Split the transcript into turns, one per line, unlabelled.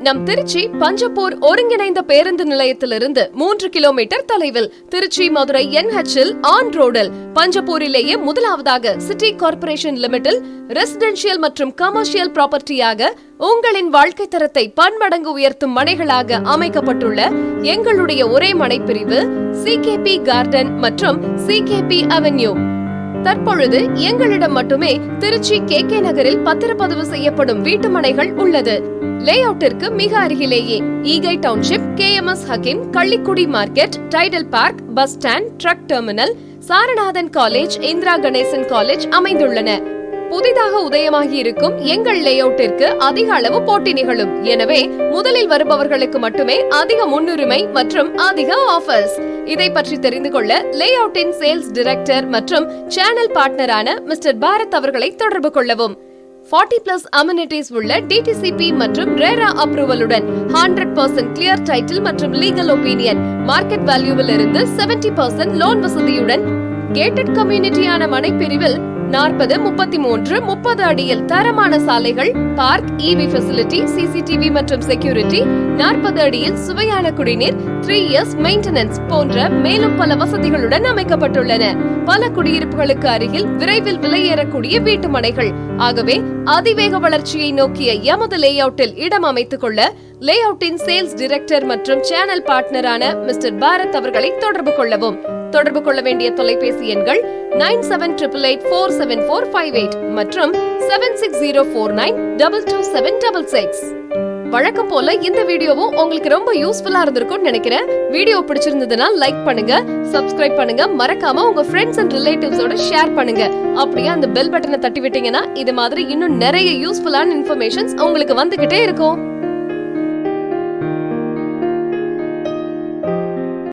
நம் திருச்சி பஞ்சப்பூர் ஒருங்கிணைந்த பேருந்து நிலையத்திலிருந்து 3 கிலோமீட்டர் தொலைவில் திருச்சி மதுரை NH ஆன் ரோடில் பஞ்சப்பூரிலேயே முதலாவதாக சிட்டி கார்ப்பரேஷன் லிமிடெட் ரெசிடென்ஷியல் மற்றும் கமர்ஷியல் ப்ராப்பர்ட்டியாக உங்களின் வாழ்க்கை தரத்தை பன்மடங்கு உயர்த்தும் மனைகளாக அமைக்கப்பட்டுள்ள எங்களுடைய ஒரே மனைப்பிரிவு CKP கார்டன் மற்றும் CKP அவென்யூ. தற்பொழுது எங்களிடம் மட்டுமே திருச்சி KK நகரில் பத்திரப்பதிவு செய்யப்படும் வீட்டு மனைகள் உள்ளது. லேஅவுட்டிற்கு மிக அருகிலேயே Eegai township, KMS Hakeem, Kallikudi market, Tidel park, bus stand, truck terminal, Saranathan college, Indira Ganesan college அமைந்துள்ளன. புதிதாக உதயமாகி இருக்கும் எங்கள் லேஅவுட்டிற்கு அதிக அளவு போட்டி நிகழும். எனவே முதலில் வருபவர்களுக்கு மட்டுமே அதிக முன்னுரிமை மற்றும் அதிக ஆஃபர்ஸ். இதை பற்றி தெரிந்து கொள்ள லேஅவுட்டின் சேல்ஸ் டைரக்டர் மற்றும் சேனல் பார்ட்னரான மிஸ்டர் பாரத் அவர்களை தொடர்பு கொள்ளவும். 40+ அம்யூனிட்டிஸ் உள்ள DTCP மற்றும் RERA அப்ரூவலுடன் 100% கிளியர் டைட்டில் மற்றும் லீகல் ஒப்பீனியன், மார்க்கெட் வேல்யூவில் இருந்து 70% லோன் வசதியுடன் கேட்டட் கம்யூனிட்டியான மனைப்பிரிவில் 40, 33, 30 அடியில் தரமான சாலைகள், பார்க், EV ஃபெசிலிட்டி, CCTV மற்றும் செக்யூரிட்டி, 40 அடியில் சுவையான குடிநீர், 3 years மெயின்டெனன்ஸ் போன்ற மேலும் பல வசதிகளுடன் அமைக்கப்பட்டுள்ளன. பல குடியிருப்புகளுக்கு அருகில் விரைவில் விலையேறக்கூடிய வீட்டு மனைகள். ஆகவே அதிவேக வளர்ச்சியை நோக்கிய எமது லேஅவுட்டில் இடம் அமைத்துக் கொள்ள லேஅவுட்டின் சேல்ஸ் டைரக்டர் மற்றும் சேனல் பார்ட்னரான மிஸ்டர் பாரத் அவர்களை தொடர்பு கொள்ளவும். தொடர்பு கொள்ள வேண்டிய தொலைபேசி எண்கள் 9788847458 மற்றும் 7604922766. வழக்கம் போல இந்த வீடியோவும் உங்களுக்கு ரொம்ப யூஸ்ஃபுல்லா இருந்திருக்கும்னு நினைக்கிறேன். வீடியோ பிடிச்சிருந்ததுன்னா லைக் பண்ணுங்க, சப்ஸ்கிரைப் பண்ணுங்க, மறக்காம உங்க ஃப்ரெண்ட்ஸ் அண்ட் ரிலேட்டிவ்ஸோட ஷேர் பண்ணுங்க. அப்படியே அந்த பெல் பட்டனை தட்டி விட்டீங்கன்னா இது மாதிரி இன்னும் நிறைய யூஸ்ஃபுல்லான இன்ஃபர்மேஷன்ஸ் உங்களுக்கு வந்துகிட்டே இருக்கும்.